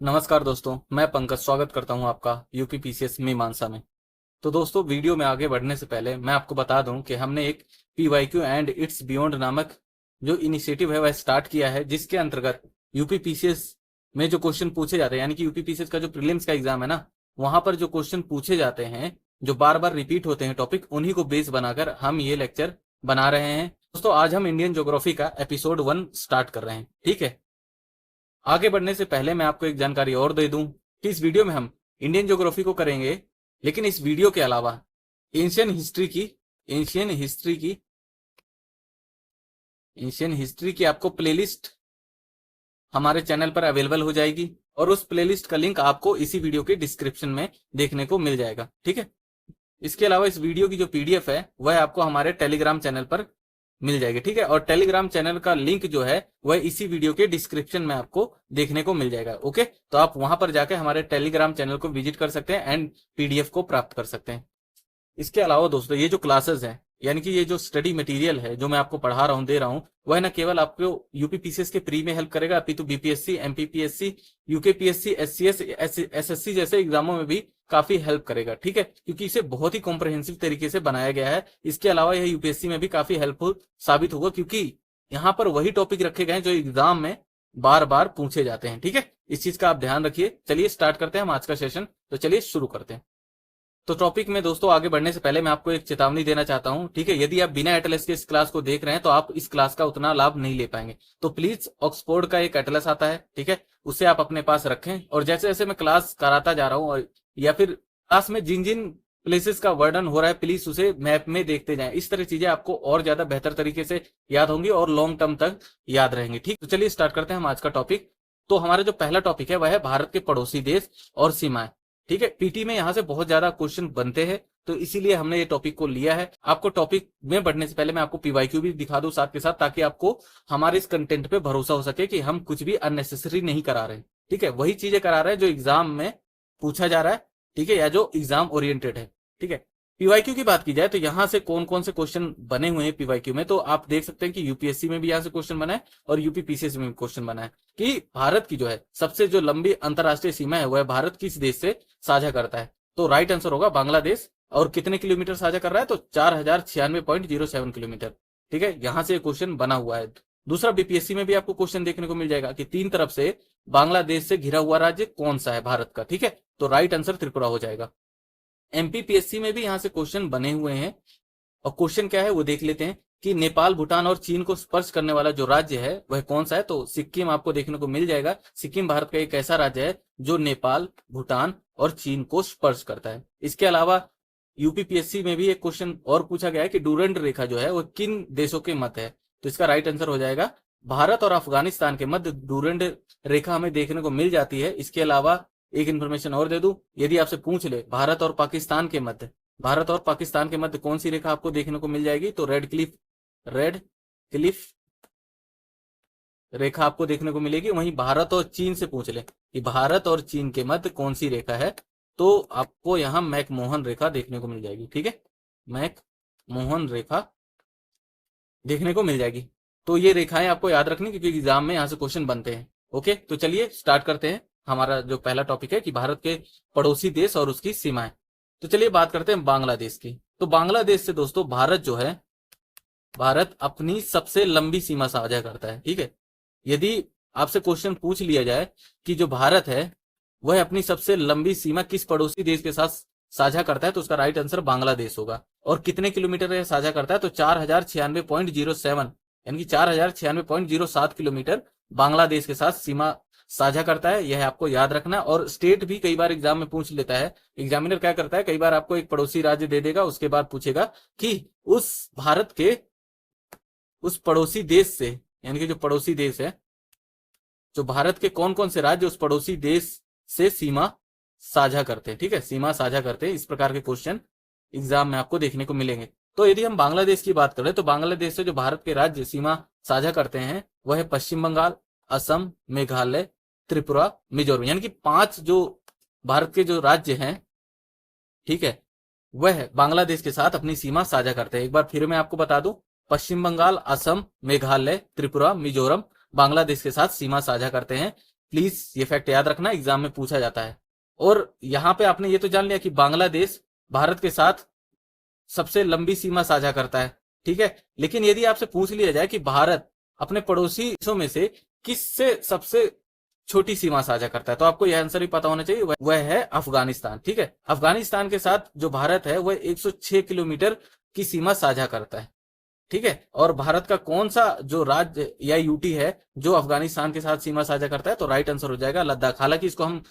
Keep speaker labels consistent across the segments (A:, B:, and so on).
A: नमस्कार दोस्तों, मैं पंकज स्वागत करता हूं आपका यूपी पीसीएस मीमांसा में। तो दोस्तों, वीडियो में आगे बढ़ने से पहले मैं आपको बता दूं कि हमने एक पीवाईक्यू एंड इट्स बियॉन्ड नामक जो इनिशिएटिव है वह स्टार्ट किया है, जिसके अंतर्गत यूपी पीसीएस में जो क्वेश्चन पूछे जाते हैं, यानी कि यूपी पीसीएस का जो प्रीलिम्स का एग्जाम है ना, वहां पर जो क्वेश्चन पूछे जाते हैं, जो बार बार रिपीट होते हैं टॉपिक, उन्हीं को बेस बनाकर हम ये लेक्चर बना रहे हैं। दोस्तों, आज हम इंडियन ज्योग्राफी का एपिसोड 1 स्टार्ट कर रहे हैं। ठीक है, आगे बढ़ने से पहले मैं आपको एक जानकारी और दे दूं कि इस वीडियो में हम इंडियन ज्योग्राफी को करेंगे, लेकिन इस वीडियो के अलावा एशियन हिस्ट्री की आपको प्लेलिस्ट हमारे चैनल पर अवेलेबल हो जाएगी और उस प्लेलिस्ट का लिंक आपको इसी वीडियो के डिस्क्रिप्शन में देखने को मिल जाएगा। ठीक है, इसके अलावा इस वीडियो की जो पीडीएफ है वह आपको हमारे टेलीग्राम चैनल पर मिल जाएगी। ठीक है, और टेलीग्राम चैनल का लिंक जो है वह इसी वीडियो के डिस्क्रिप्शन में आपको देखने को मिल जाएगा। ओके, तो आप वहां पर जाकर हमारे टेलीग्राम चैनल को विजिट कर सकते हैं एंड पीडीएफ को प्राप्त कर सकते हैं। इसके अलावा दोस्तों, ये जो क्लासेस हैं, यानी कि ये जो स्टडी मटेरियल है जो मैं आपको पढ़ा रहा हूँ, दे रहा हूँ, वह न केवल आपको यूपी पीसीएस के प्री में हेल्प करेगा, अपितु BPSC, MPPSC, UKPSC, SCS, SSC जैसे एग्जामों में भी काफी हेल्प करेगा। ठीक है, क्योंकि इसे बहुत ही कॉम्प्रहेंसिव तरीके से बनाया गया है। इसके अलावा यह यूपीएससी में भी काफी हेल्पफुल साबित होगा, क्योंकि यहाँ पर वही टॉपिक रखे गए हैं जो एग्जाम में बार बार पूछे जाते हैं। ठीक है, इस चीज का आप ध्यान रखिए। चलिए स्टार्ट करते हैं हम आज का सेशन। तो चलिए शुरू करते हैं। तो टॉपिक में दोस्तों आगे बढ़ने से पहले मैं आपको एक चेतावनी देना चाहता हूं। ठीक है, यदि आप बिना एटलस के इस क्लास को देख रहे हैं तो आप इस क्लास का उतना लाभ नहीं ले पाएंगे। तो प्लीज ऑक्सफोर्ड का एक एटलस आता है, ठीक है, उसे आप अपने पास रखें, और जैसे जैसे मैं क्लास कराता जा रहा हूं और या फिर क्लास में जिन जिन प्लेसेस का वर्णन हो रहा है, प्लीज उसे मैप में देखते जाएं। इस तरह चीजें आपको और ज्यादा बेहतर तरीके से याद होंगी और लॉन्ग टर्म तक याद रहेंगी। ठीक, तो चलिए स्टार्ट करते हैं हम आज का टॉपिक। तो हमारा जो पहला टॉपिक है वह है भारत के पड़ोसी देश और सीमाएं। ठीक है, पीटी में यहाँ से बहुत ज्यादा क्वेश्चन बनते हैं, तो इसीलिए हमने ये टॉपिक को लिया है। आपको टॉपिक में बढ़ने से पहले मैं आपको पीवाईक्यू भी दिखा दूं साथ के साथ, ताकि आपको हमारे इस कंटेंट पे भरोसा हो सके कि हम कुछ भी अननेसेसरी नहीं करा रहे हैं। ठीक है, वही चीजें करा रहे हैं जो एग्जाम में पूछा जा रहा है, ठीक है, या जो एग्जाम ओरिएंटेड है। ठीक है, पीवाईक्यू की बात की जाए तो यहाँ से कौन कौन से क्वेश्चन बने हुए हैं पीवाईक्यू में, तो आप देख सकते हैं कि यूपीएससी में भी यहाँ से क्वेश्चन बना है और यूपी पीसीएस में भी क्वेश्चन बना है कि भारत की जो है सबसे जो लंबी अंतरराष्ट्रीय सीमा है वह भारत किस देश से साझा करता है। तो राइट आंसर होगा बांग्लादेश। और कितने किलोमीटर साझा कर रहा है, तो 4096.07 किलोमीटर। ठीक है, यहां से क्वेश्चन बना हुआ है। दूसरा, बीपीएससी में भी आपको क्वेश्चन देखने को मिल जाएगा कि 3 तरफ से बांग्लादेश से घिरा हुआ राज्य कौन सा है भारत का। ठीक है, तो राइट आंसर त्रिपुरा हो जाएगा। एमपीपीएससी में भी यहां से क्वेश्चन बने हुए हैं, और क्वेश्चन क्या है वो देख लेते हैं कि नेपाल, भूटान और चीन को स्पर्श करने वाला जो राज्य है वह कौन सा है, तो सिक्किम आपको देखने को मिल जाएगा। सिक्किम भारत का एक ऐसा राज्य है जो नेपाल, भूटान और चीन को स्पर्श करता है। इसके अलावा यूपीपीएससी में भी एक क्वेश्चन और पूछा गया है कि डूरंड रेखा जो है वो किन देशों के मध्य है, तो इसका राइट आंसर हो जाएगा भारत और अफगानिस्तान के मध्य डूरंड रेखा हमें देखने को मिल जाती है। इसके अलावा एक इन्फॉर्मेशन और दे दूं, यदि आपसे पूछ ले भारत और पाकिस्तान के मध्य कौन सी रेखा आपको देखने को मिल जाएगी, तो रेड क्लिफ रेखा आपको देखने को मिलेगी। वहीं भारत और चीन से पूछ ले कि भारत और चीन के मध्य कौन सी रेखा है, तो आपको यहां मैकमोहन रेखा देखने को मिल जाएगी। ठीक है, मैकमोहन रेखा देखने को मिल जाएगी। तो ये रेखाएं आपको याद रखनी, क्योंकि एग्जाम में यहां से क्वेश्चन बनते हैं। ओके, तो चलिए स्टार्ट करते हैं। हमारा जो पहला टॉपिक है कि भारत के पड़ोसी देश और उसकी सीमाएं। तो चलिए बात करते हैं बांग्लादेश की। तो बांग्लादेश से दोस्तों भारत अपनी सबसे लंबी सीमा साझा करता है। ठीक है, यदि आपसे क्वेश्चन पूछ लिया जाए कि जो भारत है वह अपनी सबसे लंबी सीमा किस पड़ोसी देश के साथ साझा करता है, तो उसका राइट आंसर बांग्लादेश होगा। और कितने किलोमीटर यह साझा करता है, तो 4096.07, यानी कि 4096.07 किलोमीटर बांग्लादेश के साथ सीमा साझा करता है। यह आपको याद रखना। और स्टेट भी कई बार एग्जाम में पूछ लेता है। एग्जामिनर क्या करता है, कई बार आपको एक पड़ोसी राज्य दे देगा, उसके बाद पूछेगा कि उस भारत के उस पड़ोसी देश से, यानी कि जो पड़ोसी देश है, जो भारत के कौन कौन से राज्य उस पड़ोसी देश से सीमा साझा करते हैं। ठीक है, सीमा साझा करते हैं। इस प्रकार के क्वेश्चन एग्जाम में आपको देखने को मिलेंगे। तो यदि हम बांग्लादेश की बात करें तो बांग्लादेश से जो भारत के राज्य सीमा साझा करते हैं वह है पश्चिम बंगाल, असम, मेघालय, त्रिपुरा, मिजोरम, यानी कि 5 जो भारत के जो राज्य हैं, ठीक है, वह बांग्लादेश के साथ अपनी सीमा साझा करते हैं। एक बार फिर मैं आपको बता दूं, पश्चिम बंगाल, असम, मेघालय, त्रिपुरा, मिजोरम बांग्लादेश के साथ सीमा साझा करते हैं। प्लीज ये फैक्ट याद रखना, एग्जाम में पूछा जाता है। और यहाँ पे आपने ये तो जान लिया कि बांग्लादेश भारत के साथ सबसे लंबी सीमा साझा करता है, ठीक है। लेकिन यदि आपसे पूछ लिया जाए कि भारत अपने पड़ोसी देशों में से किससे सबसे छोटी सीमा साझा करता है, तो आपको यह आंसर भी पता होना चाहिए, वह है अफगानिस्तान, ठीक है। अफगानिस्तान के साथ जो भारत है वह 106 किलोमीटर की सीमा साझा करता है, ठीक है। और भारत का कौन सा जो राज्य या यूटी है जो अफगानिस्तान के साथ सीमा साझा करता है, तो राइट आंसर हो जाएगा लद्दाख। हालांकि इसको हम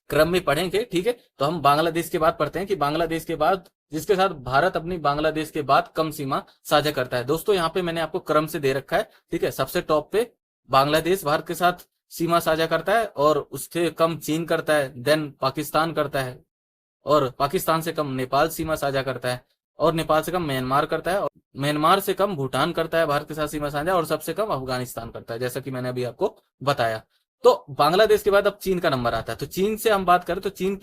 A: क्रम में पढ़ेंगे, ठीक है। तो हम बांग्लादेश के बाद पढ़ते हैं कि बांग्लादेश के बाद जिसके साथ भारत अपनी बांग्लादेश के बाद कम सीमा साझा करता है। दोस्तों यहाँ पे मैंने आपको क्रम से दे रखा है, ठीक है। सबसे टॉप पे बांग्लादेश भारत के साथ सीमा साझा करता है, और उससे कम चीन करता है, देन पाकिस्तान करता है, और पाकिस्तान से कम नेपाल सीमा साझा करता है, और नेपाल से कम म्यांमार करता है, और म्यांमार से कम भूटान करता है भारत के साथ सीमा साझा, और सबसे कम अफगानिस्तान करता है, जैसा कि मैंने अभी आपको बताया। तो बांग्लादेश के बाद अब चीन का नंबर आता है। तो चीन से हम बात करें तो चीन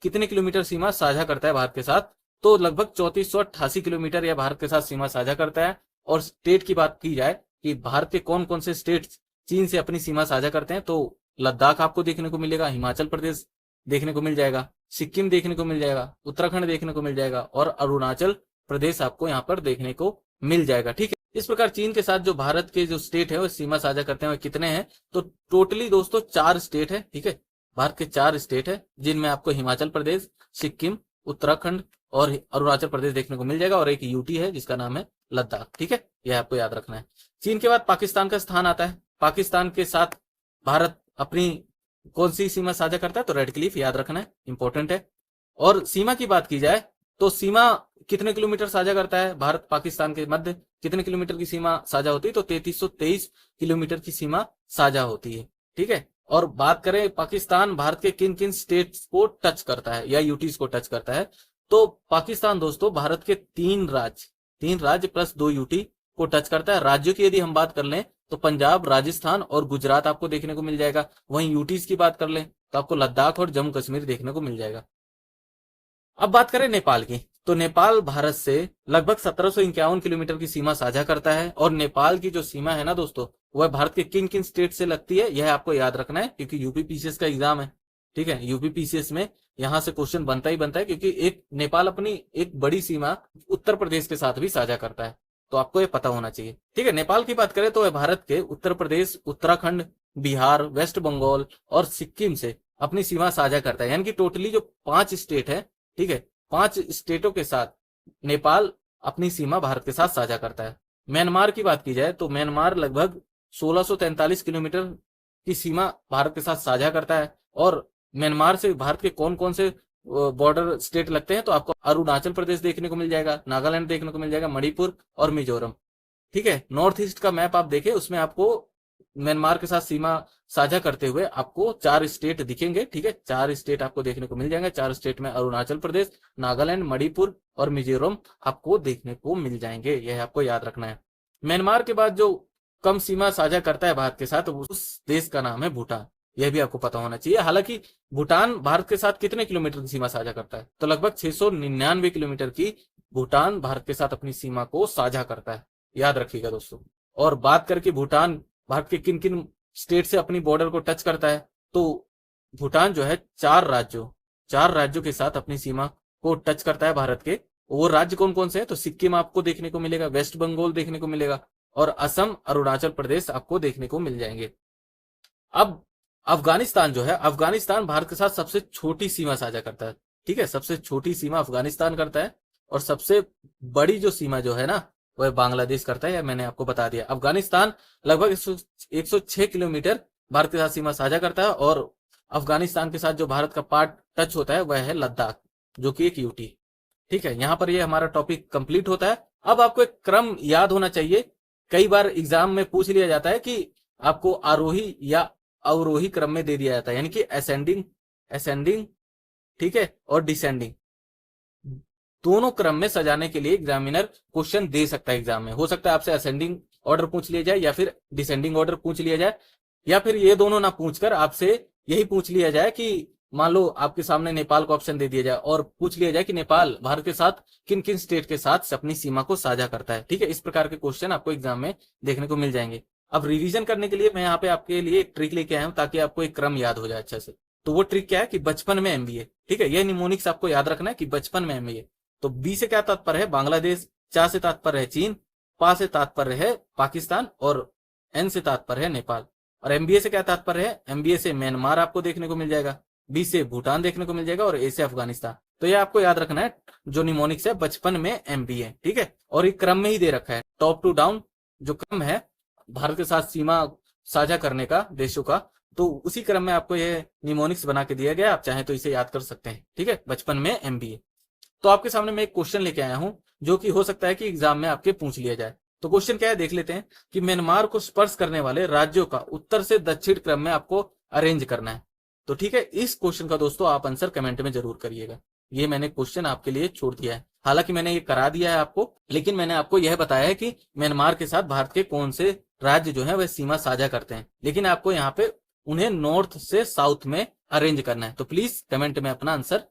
A: कितने किलोमीटर सीमा साझा करता है भारत के साथ, तो लगभग 3488 किलोमीटर यह भारत के साथ सीमा साझा करता है। और स्टेट की बात की जाए कि भारत के कौन कौन से स्टेट चीन से अपनी सीमा साझा करते हैं, तो लद्दाख आपको देखने को मिलेगा, हिमाचल प्रदेश देखने को मिल जाएगा, सिक्किम देखने को मिल जाएगा, उत्तराखंड देखने को मिल जाएगा, और अरुणाचल प्रदेश आपको यहाँ पर देखने को मिल जाएगा, ठीक है। इस प्रकार चीन के साथ जो भारत के जो स्टेट है वो सीमा साझा करते हैं, वो कितने हैं, तो टोटली दोस्तों 4 स्टेट है, ठीक है। भारत के 4 स्टेट है, जिनमें आपको हिमाचल प्रदेश, सिक्किम, उत्तराखंड और अरुणाचल प्रदेश देखने को मिल जाएगा, और एक यूटी है जिसका नाम है लद्दाख, ठीक है। यह आपको याद रखना है। चीन के बाद पाकिस्तान का स्थान आता है। पाकिस्तान के साथ भारत अपनी कौन सी सीमा साझा करता है, तो रेड क्लिफ याद रखना है, इंपॉर्टेंट है। और सीमा की बात की जाए तो सीमा कितने किलोमीटर साझा करता है, भारत पाकिस्तान के मध्य कितने किलोमीटर की सीमा साझा होती है, तो 3323 किलोमीटर की सीमा साझा होती है, ठीक है। और बात करें पाकिस्तान भारत के किन किन स्टेट्स को टच करता है या यूटीज को टच करता है, तो पाकिस्तान दोस्तों भारत के 3 राज्य प्लस 2 यूटी को टच करता है। राज्यों की यदि हम बात कर लें तो पंजाब, राजस्थान और गुजरात आपको देखने को मिल जाएगा। वहीं यूटीज की बात कर लें तो आपको लद्दाख और जम्मू कश्मीर देखने को मिल जाएगा। अब बात करें नेपाल की, तो नेपाल भारत से लगभग 1751 किलोमीटर की सीमा साझा करता है। और नेपाल की जो सीमा है ना दोस्तों, वह भारत के किन किन स्टेट से लगती है, यह आपको याद रखना है, क्योंकि यूपीपीसीएस का एग्जाम है, ठीक है। यूपीपीसीएस में यहां से क्वेश्चन बनता ही बनता है, क्योंकि नेपाल अपनी एक बड़ी सीमा उत्तर प्रदेश के साथ भी साझा करता है, तो आपको ये पता होना चाहिए, ठीक है। नेपाल की बात करें तो वह भारत के उत्तर प्रदेश, उत्तराखंड, बिहार, वेस्ट बंगाल और सिक्किम से अपनी सीमा साझा करता है। यानी कि टोटली जो 5 स्टेट है, ठीक है, 5 स्टेटों के साथ नेपाल अपनी सीमा भारत के साथ साझा करता है। म्यांमार की बात की जाए तो म्यांमार लगभग 1643 किलोमीटर की सीमा भारत के साथ साझा करता है। और म्यांमार से भारत के कौन कौन से बॉर्डर स्टेट लगते हैं, तो आपको अरुणाचल प्रदेश देखने को मिल जाएगा, नागालैंड देखने को मिल जाएगा, मणिपुर और मिजोरम, ठीक है। नॉर्थ ईस्ट का मैप आप देखें, उसमें आपको म्यांमार के साथ सीमा साझा करते हुए आपको 4 स्टेट दिखेंगे, ठीक है। 4 स्टेट आपको देखने को मिल जाएंगे। 4 स्टेट में अरुणाचल प्रदेश, नागालैंड, मणिपुर और मिजोरम आपको देखने को मिल जाएंगे, यह आपको याद रखना है। म्यांमार के बाद जो कम सीमा साझा करता है भारत के साथ, उस देश का नाम है भूटान, यह भी आपको पता होना चाहिए। हालांकि भूटान भारत के साथ कितने किलोमीटर की सीमा साझा करता है, तो लगभग 699 किलोमीटर की भूटान भारत के साथ अपनी सीमा को साझा करता है, याद रखिएगा दोस्तों। और बात करके भूटान भारत के किन किन स्टेट से अपनी बॉर्डर को टच करता है, तो भूटान जो है 4 राज्यों के साथ अपनी सीमा को टच करता है भारत के। वो राज्य कौन कौन से हैं, तो सिक्किम आपको देखने को मिलेगा, वेस्ट बंगाल देखने को मिलेगा, और असम, अरुणाचल प्रदेश आपको देखने को मिल जाएंगे। अब अफगानिस्तान जो है, अफगानिस्तान भारत के साथ सबसे छोटी सीमा साझा करता है, ठीक है। सबसे छोटी सीमा अफगानिस्तान करता है, और सबसे बड़ी जो सीमा जो है ना वह बांग्लादेश करता है, मैंने आपको बता दिया। अफगानिस्तान लगभग 106 किलोमीटर भारत के साथ सीमा साझा करता है, और अफगानिस्तान के साथ जो भारत का पार्ट टच होता है वह है लद्दाख, जो कि एक यूटी, ठीक है। यहां पर ये हमारा टॉपिक कंप्लीट होता है। अब आपको एक क्रम याद होना चाहिए। कई बार एग्जाम में पूछ लिया जाता है कि आपको आरोही या अवरोही क्रम में दे दिया जाता है, यानी कि असेंडिंग, ठीक है, और डिसेंडिंग, दोनों क्रम में सजाने के लिए एग्जामिनर क्वेश्चन दे सकता है एग्जाम में। हो सकता है आपसे असेंडिंग ऑर्डर पूछ लिया जाए, या फिर डिसेंडिंग ऑर्डर पूछ लिया जाए, या फिर ये दोनों ना पूछकर आपसे यही पूछ लिया जाए कि मान लो आपके सामने नेपाल का ऑप्शन दे दिया जाए और पूछ लिया जाए कि नेपाल भारत के साथ किन किन स्टेट के साथ अपनी सीमा को साझा करता है, ठीक है। इस प्रकार के क्वेश्चन आपको एग्जाम में देखने को मिल जाएंगे। अब रिवीजन करने के लिए मैं यहाँ पे आपके लिए एक ट्रिक लेके आया हूँ ताकि आपको एक क्रम याद हो जाए अच्छे से। तो वो ट्रिक क्या है कि बचपन में एमबीए, ठीक है, ये निमोनिक्स आपको याद रखना है कि बचपन में एमबीए। तो बी से क्या तात्पर्य है, बांग्लादेश, चा से तात्पर्य है चीन, पा से तात्पर्य है पाकिस्तान और एन से तात्पर्य है नेपाल। और एमबीए से क्या तात्पर्य है, एमबीए से म्यांमार आपको देखने को मिल जाएगा, बी से भूटान देखने को मिल जाएगा और ए से अफगानिस्तान। तो ये आपको याद रखना है जो निमोनिक्स है बचपन में एमबीए, ठीक है। और एक क्रम में ही दे रखा है, टॉप टू डाउन जो क्रम है भारत के साथ सीमा साझा करने का देशों का, तो उसी क्रम में आपको ये निमोनिक्स बना के दिया गया। आप चाहें तो इसे याद कर सकते हैं, ठीक है, बचपन में एमबीए। तो आपके सामने मैं एक क्वेश्चन लेके आया हूं जो कि हो सकता है कि एग्जाम में आपके पूछ लिया जाए। तो क्वेश्चन क्या है देख लेते हैं कि म्यांमार को स्पर्श करने वाले राज्यों का उत्तर से दक्षिण क्रम में आपको अरेंज करना है। तो ठीक है, इस क्वेश्चन का दोस्तों आप आंसर कमेंट में जरूर करिएगा। ये मैंने क्वेश्चन आपके लिए छोड़ दिया है, हालांकि मैंने ये करा दिया है आपको, लेकिन मैंने आपको यह बताया है कि म्यांमार के साथ भारत के कौन से राज्य जो है वह सीमा साझा करते हैं, लेकिन आपको यहाँ पे उन्हें नॉर्थ से साउथ में अरेंज करना है। तो प्लीज कमेंट में अपना आंसर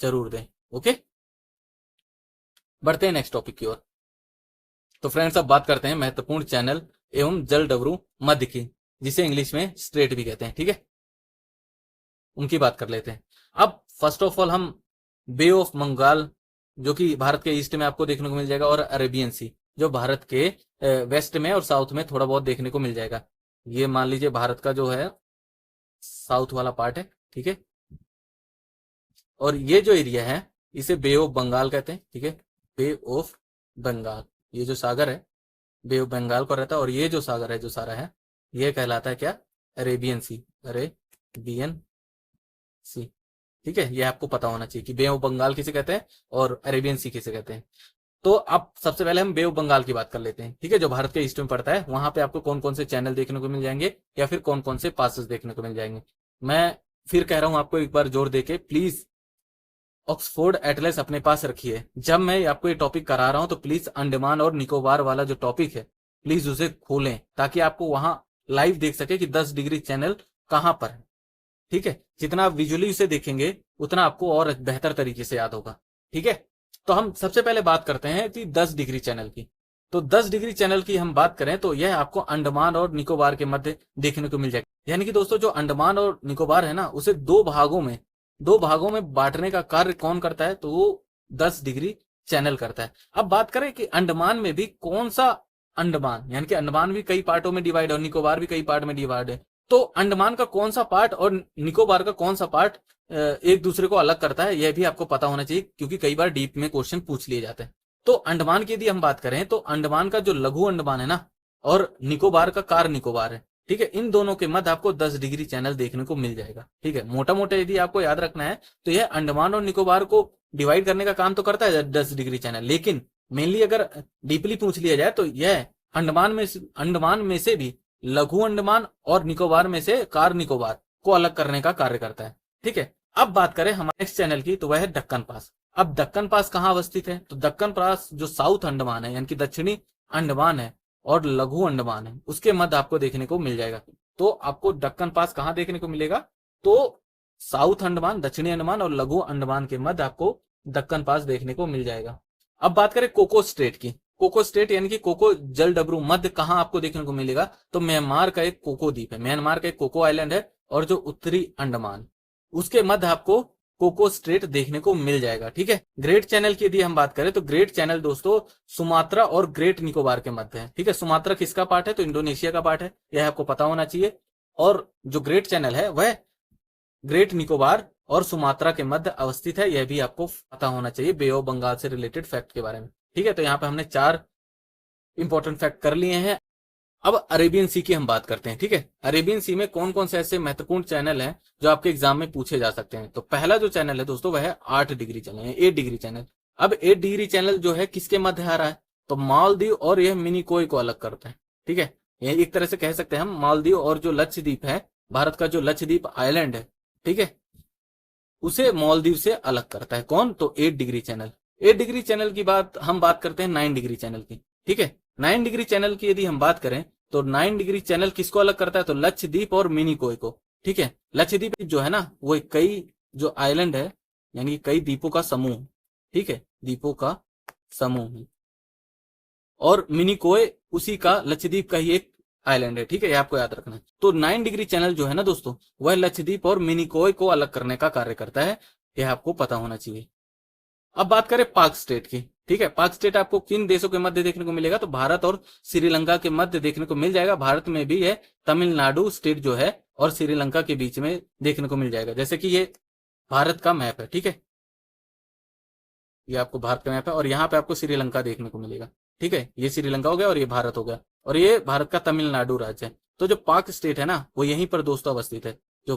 A: जरूर दें। ओके, बढ़ते हैं नेक्स्ट टॉपिक की ओर। तो फ्रेंड्स अब बात करते हैं महत्वपूर्ण चैनल एवं जलडबरू मध्य की, जिसे इंग्लिश में स्ट्रेट भी कहते हैं, ठीक है, उनकी बात कर लेते हैं। अब फर्स्ट ऑफ ऑल हम बे ऑफ बंगाल जो कि भारत के ईस्ट में आपको देखने को मिल जाएगा, और अरेबियन सी जो भारत के वेस्ट में और साउथ में थोड़ा बहुत देखने को मिल जाएगा। ये मान लीजिए भारत का जो है साउथ वाला पार्ट है, ठीक है, और ये जो एरिया है इसे बे ऑफ बंगाल कहते हैं, ठीक है, बे ऑफ बंगाल, ये जो सागर है बे ऑफ बंगाल को रहता है, और ये जो सागर है जो सारा है ये कहलाता है क्या, अरेबियन सी, अरेबियन सी, ठीक है। ये आपको पता होना चाहिए कि बे ऑफ बंगाल किसे कहते हैं और अरेबियन सी किसे कहते हैं। तो अब सबसे पहले हम बे ऑफ बंगाल की बात कर लेते हैं, ठीक है, जो भारत के ईस्ट में पड़ता है। वहां पे आपको कौन कौन से चैनल देखने को मिल जाएंगे या फिर कौन कौन से पासेस देखने को मिल जाएंगे। मैं फिर कह रहा हूं आपको एक बार जोर देके, प्लीज ऑक्सफोर्ड एटलस अपने पास रखिए। जब मैं आपको ये टॉपिक करा रहा हूं तो प्लीज अंडमान और निकोबार वाला जो टॉपिक है प्लीज उसे खोलें ताकि आपको वहां लाइव देख सके कि 10 डिग्री चैनल कहां पर है, ठीक है। जितना आप विजुअली उसे देखेंगे उतना आपको और बेहतर तरीके से याद होगा, ठीक है। तो हम सबसे पहले बात करते हैं कि 10 डिग्री चैनल की। तो 10 डिग्री चैनल की हम बात करें तो यह आपको अंडमान और निकोबार के मध्य देखने को मिल जाएगा। यानी कि दोस्तों जो अंडमान और निकोबार है ना, उसे दो भागों में बांटने का कार्य कौन करता है, तो वो 10 डिग्री चैनल करता है। अब बात करें कि अंडमान में भी कौन सा अंडमान, यानी कि अंडमान भी कई पार्टों में डिवाइड है और निकोबार भी कई पार्ट में डिवाइड है। तो अंडमान का कौन सा पार्ट और निकोबार का कौन सा पार्ट एक दूसरे को अलग करता है, यह भी आपको पता होना चाहिए, क्योंकि कई बार डीप में क्वेश्चन पूछ लिए जाते हैं। तो अंडमान की यदि हम बात करें तो अंडमान का जो लघु अंडमान है ना, और निकोबार का कार निकोबार है, ठीक है, इन दोनों के मध्य आपको 10 डिग्री चैनल देखने को मिल जाएगा, ठीक है। मोटा मोटा यदि आपको याद रखना है तो यह अंडमान और निकोबार को डिवाइड करने का काम तो करता है 10 डिग्री चैनल, लेकिन मेनली अगर डीपली पूछ लिया जाए तो यह अंडमान में से भी लघु अंडमान और निकोबार में से कार निकोबार को अलग करने का कार्य करता है, ठीक है। अब बात करें हमारे नेक्स्ट चैनल की, तो वह है दक्कन पास। अब दक्कन पास कहाँ अवस्थित है, तो दक्कन पास जो साउथ अंडमान है यानी कि दक्षिणी अंडमान है और लघु अंडमान है, उसके मध्य आपको देखने को मिल जाएगा। तो आपको दक्कन पास कहाँ देखने को मिलेगा, तो साउथ अंडमान, दक्षिणी अंडमान और लघु अंडमान के मध्य आपको दक्कन पास देखने को मिल जाएगा। अब बात करें कोको स्ट्रेट की। कोको स्टेट यानी कि कोको जलडबरू मध्य कहां आपको देखने को मिलेगा, तो म्यांमार का एक कोको द्वीप है, म्यांमार का एक कोको आइलैंड है, और जो उत्तरी अंडमान उसके मध्य आपको कोको स्ट्रेट देखने को मिल जाएगा, ठीक है। ग्रेट चैनल की यदि हम बात करें तो ग्रेट चैनल दोस्तों सुमात्रा और ग्रेट निकोबार के मध्य है, ठीक है। सुमात्रा किसका पार्ट है, तो इंडोनेशिया का पार्ट है, यह आपको पता होना चाहिए। और जो ग्रेट चैनल है वह ग्रेट निकोबार और सुमात्रा के मध्य अवस्थित है, यह भी आपको पता होना चाहिए बे ऑफ बंगाल से रिलेटेड फैक्ट के बारे में, ठीक है। तो यहाँ पे हमने 4 इंपॉर्टेंट फैक्ट कर लिए हैं। अब अरेबियन सी की हम बात करते हैं, ठीक है। अरेबियन सी में कौन कौन से ऐसे महत्वपूर्ण चैनल हैं जो आपके एग्जाम में पूछे जा सकते हैं। तो पहला जो चैनल है दोस्तों वह है 8 डिग्री चैनल, 8 डिग्री चैनल। अब 8 डिग्री चैनल जो है किसके मध्य आ रहा है, तो मालदीव और यह मिनिकोय को अलग करता है, ठीक है। ये एक तरह से कह सकते हैं हम मालदीव और जो लक्षद्वीप है, भारत का जो लक्षद्वीप आइलैंड है, ठीक है, उसे मालदीव से अलग करता है कौन, तो 8 डिग्री चैनल। 8 डिग्री चैनल की बात हम बात करते हैं 9 डिग्री चैनल की, ठीक है। 9 डिग्री चैनल की यदि हम बात करें तो 9 डिग्री चैनल किसको अलग करता है, तो लक्षद्वीप और मिनिकोय को, ठीक है। लक्षद्वीप जो है ना वो कई जो आइलैंड है यानी कई द्वीपों का समूह, ठीक है, द्वीपों का समूह है, और मिनिकोय उसी का लक्षद्वीप का ही एक आइलैंड है, ठीक है, ये आपको याद रखना है। तो 9 डिग्री चैनल जो है ना दोस्तों, वह लक्षद्वीप और मिनिकॉय को अलग करने का कार्य करता है, यह आपको पता होना चाहिए। अब बात करें पाक स्टेट की, ठीक है, पाक स्टेट आपको किन देशों के मध्य देखने को मिलेगा, तो भारत और श्रीलंका के मध्य देखने को मिल जाएगा। भारत में भी है तमिलनाडु स्टेट जो है और श्रीलंका के बीच में देखने को मिल जाएगा। जैसे कि ये भारत का मैप है, ठीक है, ये आपको भारत का मैप है और यहाँ पे आपको श्रीलंका देखने को मिलेगा, ठीक है, ये श्रीलंका हो गया और ये भारत हो गया और ये भारत का तमिलनाडु राज्य है। तो जो पाक स्टेट है ना, वो यहीं पर दोस्तों अवस्थित है। जो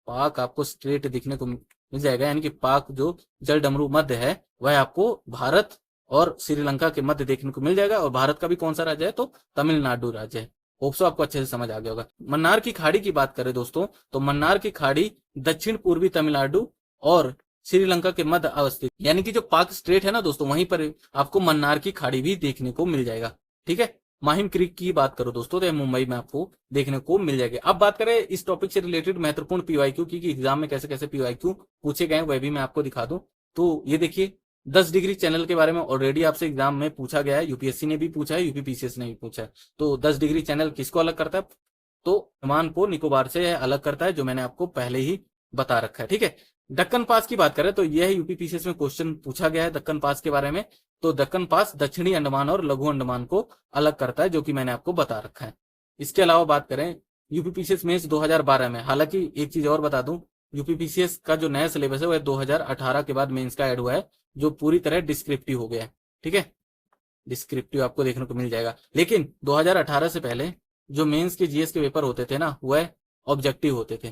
A: पाक आपको स्टेट दिखने को मिल जाएगा, यानी कि पाक जो जल डमरू मध्य है, वह आपको भारत और श्रीलंका के मध्य देखने को मिल जाएगा। और भारत का भी कौन सा राज्य है, तो तमिलनाडु राज्य है। होप सो आपको अच्छे से समझ आ गया होगा। मन्नार की खाड़ी की बात करें दोस्तों, तो मन्नार की खाड़ी दक्षिण पूर्वी तमिलनाडु और श्रीलंका के मध्य अवस्थित, यानी कि जो पाक स्टेट है ना दोस्तों, वहीं पर आपको मन्नार की खाड़ी भी देखने को मिल जाएगा, ठीक है। माहिम क्रीक की बात करो दोस्तों, तो मुंबई में आपको देखने को मिल जाएगी। अब बात करें इस टॉपिक से रिलेटेड महत्वपूर्ण पीवाईक्यू की, एग्जाम में कैसे कैसे पीवाईक्यू पूछे गए वह भी मैं आपको दिखा दूं। तो ये देखिए 10 डिग्री चैनल के बारे में ऑलरेडी आपसे एग्जाम में पूछा गया है, यूपीएससी ने भी पूछा है, यूपीपीसीएस ने भी पूछा है। तो 10 डिग्री चैनल किसको अलग करता है, तो अंडमान को निकोबार से अलग करता है, जो मैंने आपको पहले ही बता रखा है, ठीक है। दक्कन पास की बात करें तो यह यूपीपीसीएस में क्वेश्चन पूछा गया है दक्कन पास के बारे में। तो दक्कन पास दक्षिणी अंडमान और लघु अंडमान को अलग करता है, जो कि मैंने आपको बता रखा है। इसके अलावा बात करें यूपीपीसीएस मेंस 2012 में, हालांकि एक चीज और बता दूं, यूपीपीसीएस का जो नया सिलेबस है वह 2018 के बाद मेंस का ऐड हुआ है, जो पूरी तरह डिस्क्रिप्टिव हो गया है, ठीक है, डिस्क्रिप्टिव आपको देखने को मिल जाएगा। लेकिन 2018 से पहले जो मेंस के जीएस के पेपर होते थे ना, वह ऑब्जेक्टिव होते थे,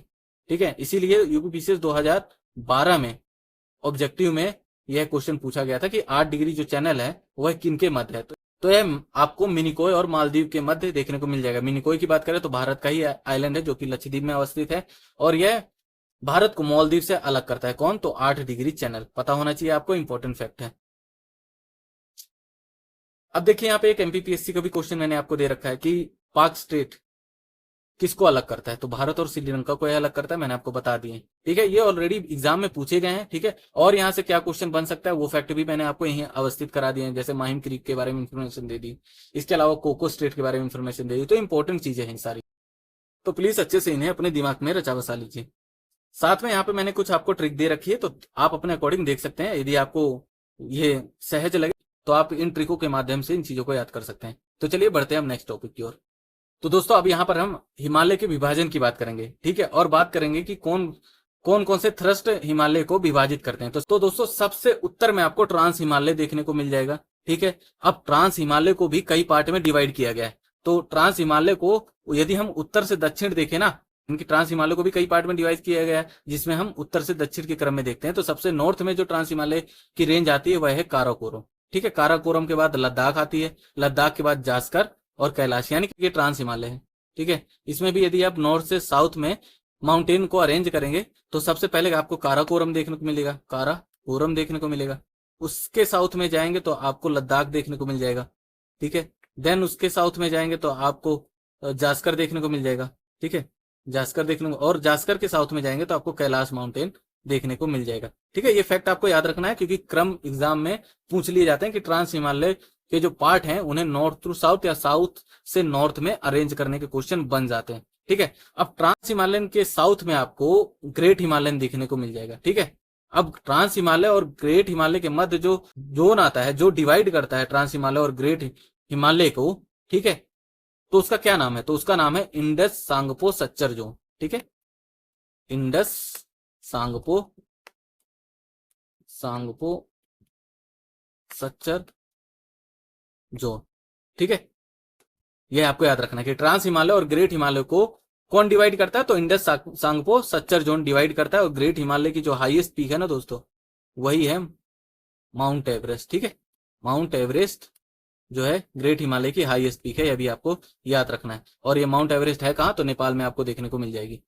A: ठीक है। इसीलिए यूपीपीसीएस 2012 में ऑब्जेक्टिव में यह क्वेश्चन पूछा गया था कि 8 डिग्री जो चैनल है वह किनके मध्य है, तो यह आपको मिनिकॉय और मालदीव के मध्य देखने को मिल जाएगा। मिनिकॉय की बात करें तो भारत का ही आइलैंड है, जो कि लक्षद्वीप में अवस्थित है, और यह भारत को मालदीव से अलग करता है। कौन, तो 8 डिग्री चैनल, पता होना चाहिए आपको, इंपॉर्टेंट फैक्ट है। अब देखिए यहाँ पे एक एमपीपीएससी का भी क्वेश्चन मैंने आपको दे रखा है कि पाक स्टेट किसको अलग करता है, तो भारत और श्रीलंका को यह अलग करता है, मैंने आपको बता दिए, ठीक है। ये ऑलरेडी एग्जाम में पूछे गए हैं, ठीक है। और यहाँ से क्या क्वेश्चन बन सकता है वो फैक्ट भी मैंने आपको यहीं अवस्थित करा दिए हैं, जैसे माहिम क्रीक के बारे में इंफॉर्मेशन दे दी, इसके अलावा कोको स्टेट के बारे में इंफॉर्मेशन दे दी। तो इंपॉर्टेंट चीजें हैं सारी, तो प्लीज अच्छे से इन्हें अपने दिमाग में रचा बसा लीजिए। साथ में यहाँ पे मैंने कुछ आपको ट्रिक दे रखी है, तो आप अपने अकॉर्डिंग देख सकते हैं। यदि आपको ये सहज लगे तो आप इन ट्रिकों के माध्यम से इन चीजों को याद कर सकते हैं। तो चलिए बढ़ते हैं हम नेक्स्ट टॉपिक की ओर। तो दोस्तों अब यहाँ पर हम हिमालय के विभाजन की बात करेंगे, ठीक है, और बात करेंगे कि कौन से थ्रस्ट हिमालय को विभाजित करते हैं। तो दोस्तों सबसे उत्तर में आपको ट्रांस हिमालय देखने को मिल जाएगा, ठीक है। अब ट्रांस हिमालय को भी कई पार्ट में डिवाइड किया गया है। तो ट्रांस हिमालय को यदि हम उत्तर से दक्षिण देखें ना, इनकी ट्रांस हिमालय को भी कई पार्ट में डिवाइड किया गया है, जिसमें हम उत्तर से दक्षिण के क्रम में देखते हैं। तो सबसे नॉर्थ में जो ट्रांस हिमालय की रेंज आती है वह है काराकोरम, ठीक है। काराकोरम के बाद लद्दाख आती है, लद्दाख के बाद जास्कर और कैलाश, यानी कि ये ट्रांस हिमालय है, ठीक है। इसमें भी यदि आप नॉर्थ से साउथ में माउंटेन को अरेंज करेंगे तो सबसे पहले आपको काराकोरम देखने को मिलेगा, काराकोरम देखने को मिलेगा। उसके साउथ में जाएंगे तो आपको लद्दाख देखने को मिल जाएगा, ठीक है। देन उसके साउथ में जाएंगे तो आपको जास्कर देखने को मिल जाएगा, ठीक है, जास्कर देखने को, और जास्कर के साउथ में जाएंगे तो आपको कैलाश माउंटेन देखने को मिल जाएगा, ठीक है। ये फैक्ट आपको याद रखना है, क्योंकि क्रम एग्जाम में पूछ लिए जाते हैं कि ट्रांस हिमालय के जो पार्ट हैं उन्हें नॉर्थ थ्रू साउथ या साउथ से नॉर्थ में अरेंज करने के क्वेश्चन बन जाते हैं, ठीक है। अब ट्रांस हिमालयन के साउथ में आपको ग्रेट हिमालयन देखने को मिल जाएगा, ठीक है। अब ट्रांस हिमालय और ग्रेट हिमालय के मध्य जो जोन आता है, जो डिवाइड करता है ट्रांस हिमालय और ग्रेट हिमालय को, ठीक है, तो उसका क्या नाम है, तो उसका नाम है इंडस सांगपो सच्चर जोन, ठीक है। इंडस सांगपो सच्चर जोन, ठीक है। यह आपको याद रखना है कि ट्रांस हिमालय और ग्रेट हिमालय को कौन डिवाइड करता है, तो Indus Tsangpo suture zone divide करता है। और ग्रेट हिमालय की जो हाईएस्ट पीक है ना दोस्तों, वही है माउंट एवरेस्ट, ठीक है। माउंट एवरेस्ट जो है ग्रेट हिमालय की हाईएस्ट पीक है, यह भी आपको याद रखना है। और ये माउंट एवरेस्ट है कहां, तो नेपाल में आपको देखने को मिल जाएगी।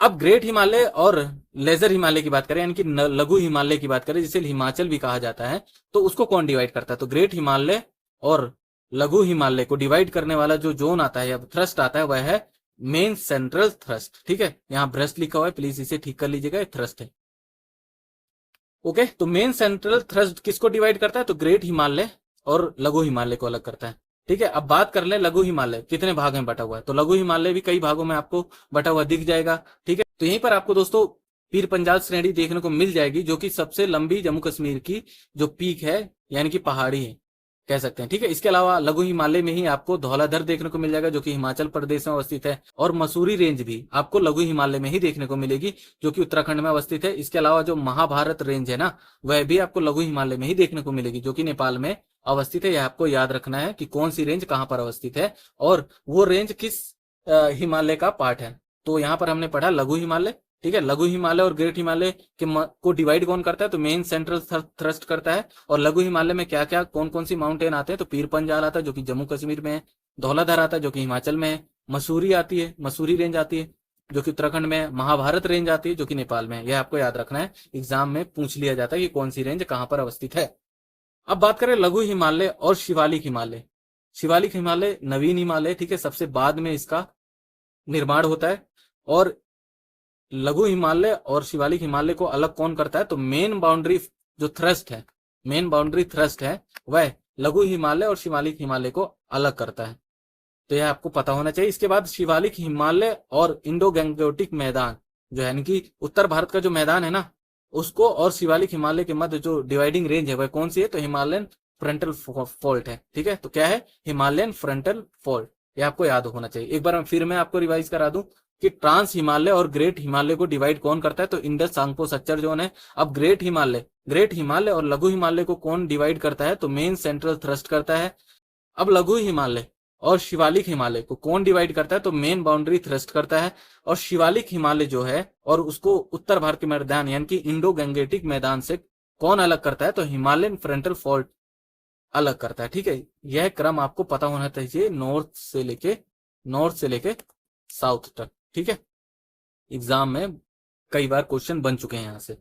A: अब ग्रेट हिमालय और लेजर हिमालय की बात करें, यानी कि लघु हिमालय की बात करें, जिसे हिमाचल भी कहा जाता है, तो उसको कौन डिवाइड करता है, तो ग्रेट हिमालय और लघु हिमालय को डिवाइड करने वाला जो जोन आता है या थ्रस्ट आता है वह है मेन सेंट्रल थ्रस्ट, ठीक है। यहाँ ब्रस्ट लिखा हुआ है, प्लीज इसे ठीक कर लीजिएगा, थ्रस्ट है, ओके। तो मेन सेंट्रल थ्रस्ट किसको डिवाइड करता है, तो ग्रेट हिमालय और लघु हिमालय को अलग करता है, ठीक है, अब बात कर ले लघु हिमालय कितने भाग में बटा हुआ है। तो लघु हिमालय भी कई भागों में आपको बटा हुआ दिख जाएगा। ठीक है, तो यहीं पर आपको दोस्तों पीर पंजाल श्रेणी देखने को मिल जाएगी, जो कि सबसे लंबी जम्मू कश्मीर की जो पीक है यानी कि पहाड़ी है कह सकते हैं। ठीक है, इसके अलावा लघु हिमालय में ही आपको धौलाधर देखने को मिल जाएगा, जो कि हिमाचल प्रदेश में अवस्थित है, और मसूरी रेंज भी आपको लघु हिमालय में ही देखने को मिलेगी, जो कि उत्तराखंड में अवस्थित है। इसके अलावा जो महाभारत रेंज है ना, वह भी आपको लघु हिमालय में ही देखने को मिलेगी, जो कि नेपाल में अवस्थित है। यह आपको याद रखना है कि कौन सी रेंज कहां पर अवस्थित है और वो रेंज किस हिमालय का पार्ट है। तो यहाँ पर हमने पढ़ा लघु हिमालय। ठीक है, लघु हिमालय और ग्रेट हिमालय को डिवाइड कौन करता है, तो मेन सेंट्रल थ्रस्ट करता है। और लघु हिमालय में क्या क्या कौन कौन सी माउंटेन आते हैं, तो पीर पंजाल आता है जो कि जम्मू कश्मीर में है, धौलाधर आता है जो कि हिमाचल में है, मसूरी आती है, मसूरी रेंज आती है जो कि उत्तराखंड में है, महाभारत रेंज आती है जो कि नेपाल में है। यह आपको याद रखना है, एग्जाम में पूछ लिया जाता है कि कौन सी रेंज कहां पर अवस्थित है। अब बात करें लघु हिमालय और शिवालिक हिमालय। शिवालिक हिमालय नवीन हिमालय, ठीक है, सबसे बाद में इसका निर्माण होता है। और लघु हिमालय और शिवालिक हिमालय को अलग कौन करता है, तो मेन बाउंड्री जो थ्रस्ट है, मेन बाउंड्री थ्रस्ट है, वह लघु हिमालय और शिवालिक हिमालय को अलग करता है। तो यह आपको पता होना चाहिए। इसके बाद शिवालिक हिमालय और इंडो गंगोटिक मैदान जो है, यानी कि उत्तर भारत का जो मैदान है ना, उसको और शिवालिक हिमालय के मध्य जो डिवाइडिंग रेंज है वह कौन सी है, तो हिमालयन फ्रंटल फॉल्ट है। ठीक है, तो क्या है, हिमालयन फ्रंटल फॉल्ट। यह आपको याद होना चाहिए। एक बार फिर मैं आपको रिवाइज करा दूं कि ट्रांस हिमालय और ग्रेट हिमालय को डिवाइड कौन करता है, तो इंडस सांगपो सच्चर जोन है। अब ग्रेट हिमालय और लघु हिमालय को कौन डिवाइड करता है, तो मेन सेंट्रल थ्रस्ट करता है। अब लघु हिमालय और शिवालिक हिमालय को कौन डिवाइड करता है, तो मेन बाउंड्री थ्रस्ट करता है। और शिवालिक हिमालय जो है और उसको उत्तर भारत के मैदान यानी कि इंडो गंगेटिक मैदान से कौन अलग करता है, तो हिमालयन फ्रंटल फॉल्ट अलग करता है। ठीक है, यह क्रम आपको पता होना चाहिए नॉर्थ से लेके साउथ तक। ठीक है, एग्जाम में कई बार क्वेश्चन बन चुके हैं यहां से,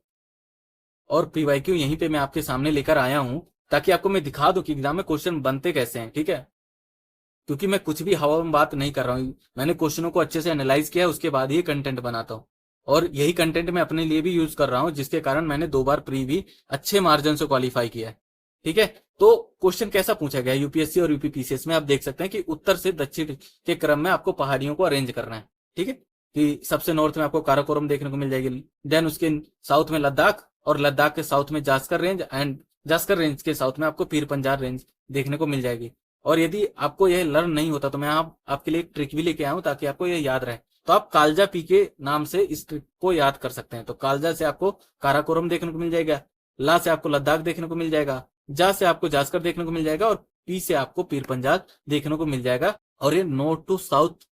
A: और पीवाईक्यू यहीं पे मैं आपके सामने लेकर आया हूं ताकि आपको मैं दिखा दूं कि एग्जाम में क्वेश्चन बनते कैसे हैं। ठीक है, क्योंकि मैं कुछ भी हवा में बात नहीं कर रहा हूं, मैंने क्वेश्चनों को अच्छे से एनालाइज किया है, उसके बाद ही कंटेंट बनाता हूं। और यही कंटेंट मैं अपने लिए भी यूज कर रहा हूं, जिसके कारण मैंने 2 बार प्री भी अच्छे मार्जिन से क्वालिफाई किया है। ठीक है, तो क्वेश्चन कैसा पूछा गया यूपीएससी और यूपीपीसीएस में, आप देख सकते हैं कि उत्तर से दक्षिण के क्रम में आपको पहाड़ियों को अरेंज करना है। ठीक है, कि सबसे नॉर्थ में आपको काराकोरम देखने को मिल जाएगी, देन उसके साउथ में लद्दाख, और लद्दाख के साउथ में Zanskar range, and Zanskar range के साउथ में आपको पीर पंजाल रेंज देखने को मिल जाएगी। और यदि आपको यह लर्न नहीं होता तो मैं आपके लिए एक ट्रिक भी लेके आया हूं ताकि आपको यह याद रहे। तो आप कालजा पी के नाम से इस ट्रिक को याद कर सकते हैं। तो कालजा से आपको काराकोरम देखने को मिल जाएगा, ला से आपको लद्दाख देखने को मिल जाएगा, जा से आपको जास्कर देखने को मिल जाएगा, और पी से आपको पीर पंजाल देखने को मिल जाएगा। और ये नॉर्थ टू साउथ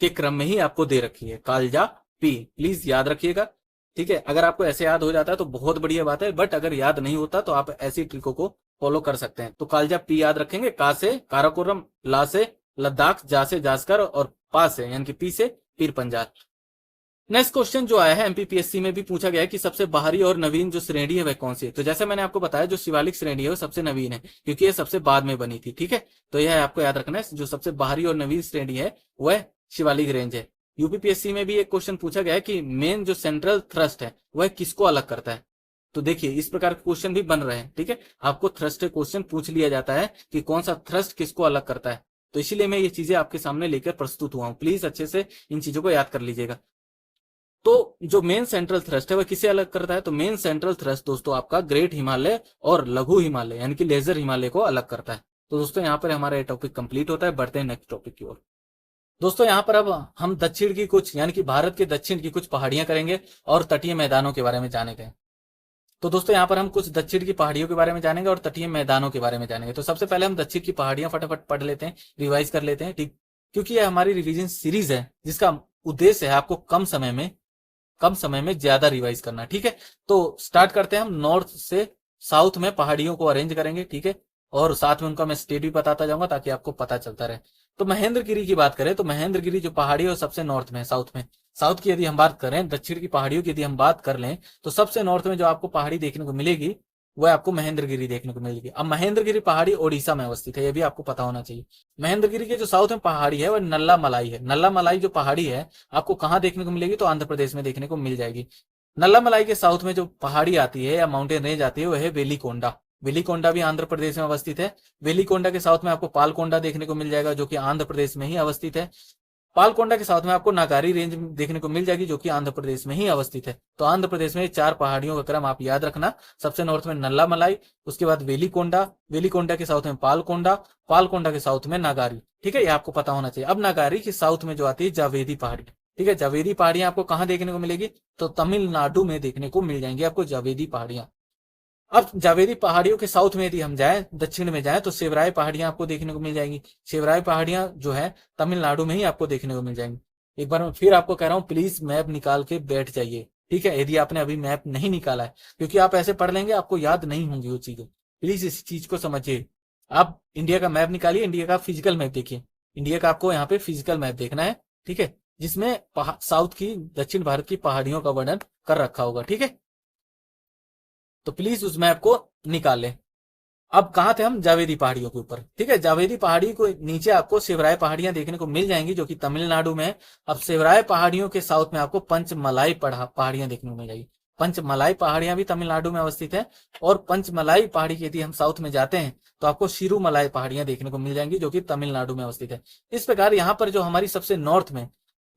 A: के क्रम में ही आपको दे रखी है, कालजा पी, प्लीज याद रखिएगा। ठीक है, अगर आपको ऐसे याद हो जाता है तो बहुत बढ़िया बात है, बट अगर याद नहीं होता तो आप ऐसी ट्रिकों को फॉलो कर सकते हैं। तो कालजा पी याद रखेंगे, का से काराकोरम, ला से लद्दाख, जा से जास्कर, और पा से यानी कि पी से पीर पंजाल। नेक्स्ट क्वेश्चन जो आया है एमपीपीएससी में भी पूछा गया है कि सबसे बाहरी और नवीन जो श्रेणी है वह कौन सी है। तो जैसे मैंने आपको बताया, जो शिवालिक श्रेणी है वो सबसे नवीन है, क्योंकि ये सबसे बाद में बनी थी। ठीक है, तो यह आपको याद रखना है, जो सबसे बाहरी और नवीन श्रेणी है वह शिवालिक रेंज है। यूपीपीएससी में भी एक क्वेश्चन पूछा गया है कि मेन जो सेंट्रल थ्रस्ट है वह किसको अलग करता है। तो देखिए, इस प्रकार के क्वेश्चन भी बन रहे हैं। ठीक है, आपको थ्रस्ट क्वेश्चन पूछ लिया जाता है कि कौन सा थ्रस्ट किसको अलग करता है। तो इसीलिए मैं ये चीजें आपके सामने लेकर प्रस्तुत हुआ हूं, प्लीज अच्छे से इन चीजों को याद कर लीजिएगा। तो जो मेन सेंट्रल थ्रस्ट है वह किसे अलग करता है, तो मेन सेंट्रल थ्रस्ट दोस्तों आपका ग्रेट हिमालय और लघु हिमालय यानी कि लेजर हिमालय को अलग करता है। तो दोस्तों यहाँ पर हमारा ये टॉपिक कंप्लीट होता है, बढ़ते हैं नेक्स्ट टॉपिक की ओर। दोस्तों यहाँ पर अब हम दक्षिण की कुछ यानी कि भारत के दक्षिण की कुछ पहाड़ियां करेंगे और तटीय मैदानों के बारे में जानेंगे। तो दोस्तों यहाँ पर हम कुछ दक्षिण की पहाड़ियों के बारे में जानेंगे और तटीय मैदानों के बारे में जानेंगे। तो सबसे पहले हम दक्षिण की पहाड़ियां फटाफट पढ़ लेते हैं, रिवाइज कर लेते हैं। ठीक, क्योंकि यह हमारी रिवीजन सीरीज है जिसका उद्देश्य है आपको कम समय में ज्यादा रिवाइज करना। ठीक है, तो स्टार्ट करते हैं। हम नॉर्थ से साउथ में पहाड़ियों को अरेंज करेंगे। ठीक है, और साथ में उनका मैं स्टेट भी बताता जाऊंगा ताकि आपको पता चलता रहे। तो महेंद्रगिरी की बात करें तो महेंद्रगिरी जो पहाड़ी है वो सबसे नॉर्थ में, साउथ की यदि हम बात करें, दक्षिण की पहाड़ियों की यदि हम बात कर लें, तो सबसे नॉर्थ में जो आपको पहाड़ी देखने को मिलेगी वह आपको महेंद्रगिरी देखने को मिलेगी। अब महेंद्रगिरी पहाड़ी ओडिशा में अवस्थित है, यह भी आपको पता होना चाहिए। महेंद्रगिरी के जो साउथ में पहाड़ी है वह नल्ला मलाई है। नल्ला मलाई जो पहाड़ी है आपको कहाँ देखने को मिलेगी, तो आंध्र प्रदेश में देखने को मिल जाएगी। नल्ला मलाई के साउथ में जो पहाड़ी आती है या माउंटेन रेंज आती है वह है वेलिकोंडा। वेलिकोंडा भी आंध्र प्रदेश में अवस्थित है। वेलिकोंडा के साउथ में आपको पालकोंडा देखने को मिल जाएगा, जो कि आंध्र प्रदेश में ही अवस्थित है। पालकोंडा के साथ में आपको नागारी रेंज देखने को मिल जाएगी, जो कि आंध्र प्रदेश में ही अवस्थित है। तो आंध्र प्रदेश में 4 पहाड़ियों का क्रम आप याद रखना। सबसे नॉर्थ में नल्लामलाई, उसके बाद वेलिकोंडा, वेलिकोंडा के साउथ में पालकोंडा, पालकोंडा के साउथ में नागारी। ठीक है, ये आपको पता होना चाहिए। अब नागारी के साउथ में जो आती है जावेदी पहाड़ी। ठीक है, जावेदी पहाड़ियां आपको कहाँ देखने को मिलेगी? तो तमिलनाडु में देखने को मिल जाएंगी आपको जावेदी पहाड़ियां। अब जावेदी पहाड़ियों के साउथ में यदि हम जाएं, दक्षिण में जाएं, तो सेवराय पहाड़ियां आपको देखने को मिल जाएंगी। सेवराय पहाड़ियां जो है तमिलनाडु में ही आपको देखने को मिल जाएंगी। एक बार मैं फिर आपको कह रहा हूं, प्लीज मैप निकाल के बैठ जाइए। ठीक है, यदि आपने अभी मैप नहीं निकाला है, क्योंकि आप ऐसे पढ़ लेंगे आपको याद नहीं होंगी वो चीजें। प्लीज इस चीज को समझिए। आप इंडिया का मैप निकालिए, इंडिया का फिजिकल मैप देखिए। इंडिया का आपको यहाँ पे फिजिकल मैप देखना है। ठीक है, जिसमें साउथ की, दक्षिण भारत की पहाड़ियों का वर्णन कर रखा होगा। ठीक है, तो प्लीज उस मैप को निकाल लें। अब कहां थे हम? जावेदी पहाड़ियों के ऊपर। ठीक है, जावेदी पहाड़ी को नीचे आपको सेवराय पहाड़ियां देखने को मिल जाएंगी, जो कि तमिलनाडु में है। अब सेवराय पहाड़ियों के साउथ में आपको पंचमलाई पहाड़ियां देखने को मिल जाएगी। पंचमलाई पहाड़ियां भी तमिलनाडु में अवस्थित है। और पंचमलाई पहाड़ी के यदि हम साउथ में जाते हैं तो आपको शिरुमलाई पहाड़ियां देखने को मिल जाएंगी, जो कि तमिलनाडु में अवस्थित है। इस प्रकार यहाँ पर जो हमारी सबसे नॉर्थ में,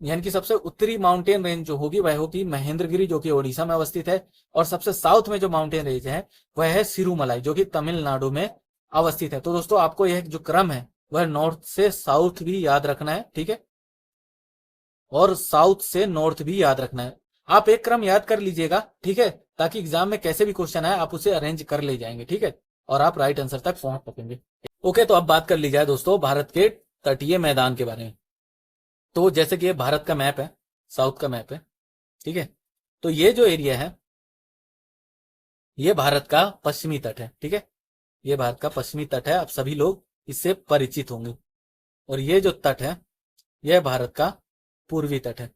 A: यानी कि सबसे उत्तरी माउंटेन रेंज जो होगी वह होगी महेंद्रगिरी, जो कि ओडिशा में अवस्थित है। और सबसे साउथ में जो माउंटेन रेंज है वह है सिरुमलाई, जो कि तमिलनाडु में अवस्थित है। तो दोस्तों आपको यह जो क्रम है वह नॉर्थ से साउथ भी याद रखना है। ठीक है, और साउथ से नॉर्थ भी याद रखना है। आप एक क्रम याद कर लीजिएगा। ठीक है, ताकि एग्जाम में कैसे भी क्वेश्चन आए आप उसे अरेंज कर ले जाएंगे। ठीक है, और आप राइट आंसर तक पहुंच सकेंगे। ओके, तो अब बात कर ली जाए दोस्तों भारत के तटीय मैदान के बारे में। तो जैसे कि ये भारत का मैप है, साउथ का मैप है। ठीक है, तो ये जो एरिया है ये भारत का पश्चिमी तट है। ठीक है, ये भारत का पश्चिमी तट है। आप सभी लोग इससे परिचित होंगे। और ये जो तट है यह भारत का पूर्वी तट है।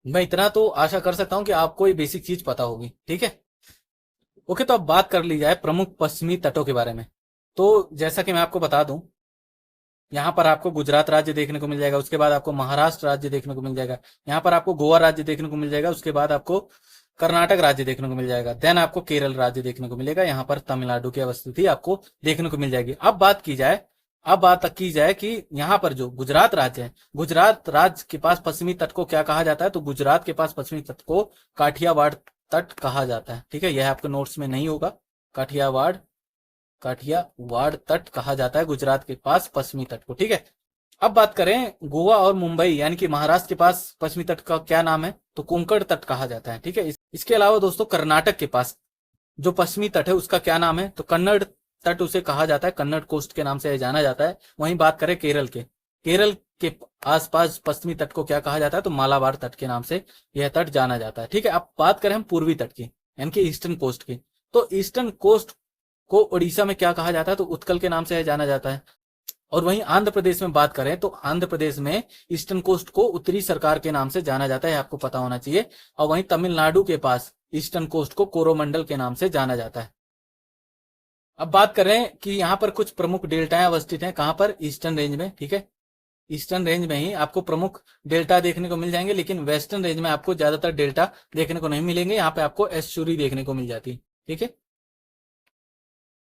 A: मैं इतना तो आशा कर सकता हूं कि आपको ये बेसिक चीज पता होगी। ठीक है, ओके, तो अब बात कर ली जाए प्रमुख पश्चिमी तटों के बारे में। तो जैसा कि मैं आपको बता दूं, यहाँ पर आपको गुजरात राज्य देखने को मिल जाएगा, उसके बाद आपको महाराष्ट्र राज्य देखने को मिल जाएगा, यहाँ पर आपको गोवा राज्य देखने को मिल जाएगा, उसके बाद आपको कर्नाटक राज्य देखने को मिल जाएगा, देन आपको केरल राज्य देखने को मिलेगा, यहाँ पर तमिलनाडु की अवस्थिति आपको देखने को मिल जाएगी। अब बात की जाए कि यहाँ पर जो गुजरात राज्य है, गुजरात राज्य के पास पश्चिमी तट को क्या कहा जाता है? तो गुजरात के पास पश्चिमी तट को काठियावाड़ तट कहा जाता है। ठीक है, यह आपके नोट्स में नहीं होगा। काठियावाड़ तट कहा जाता है गुजरात के पास पश्चिमी तट को। ठीक है, अब बात करें गोवा और मुंबई यानी कि महाराष्ट्र के पास पश्चिमी तट का क्या नाम है? तो कोंकण तट कहा जाता है। ठीक है, इसके अलावा दोस्तों कर्नाटक के पास जो पश्चिमी तट है उसका क्या नाम है? तो कन्नड़ तट उसे कहा जाता है, कन्नड़ कोस्ट के नाम से जाना जाता है। वहीं बात करें केरल के आसपास पश्चिमी तट को क्या कहा जाता है? तो मालाबार तट के नाम से यह तट जाना जाता है। ठीक है, अब बात करें हम पूर्वी तट की यानी कि ईस्टर्न कोस्ट की, तो ईस्टर्न कोस्ट को उड़ीसा में क्या कहा जाता है? तो उत्कल के नाम से जाना जाता है। और वहीं आंध्र प्रदेश में बात करें तो आंध्र प्रदेश में ईस्टर्न कोस्ट को उत्तरी सरकार के नाम से जाना जाता है, आपको पता होना चाहिए। और वहीं तमिलनाडु के पास ईस्टर्न कोस्ट को कोरोमंडल के नाम से जाना जाता है। अब बात करें कि यहाँ पर कुछ प्रमुख डेल्टाएं अवस्थित हैं, कहां पर? ईस्टर्न रेंज में। ठीक है, ईस्टर्न रेंज में ही आपको प्रमुख डेल्टा देखने को मिल जाएंगे, लेकिन वेस्टर्न रेंज में आपको ज्यादातर डेल्टा देखने को नहीं मिलेंगे। यहाँ पे आपको एस्चुरी देखने को मिल जाती है। ठीक है,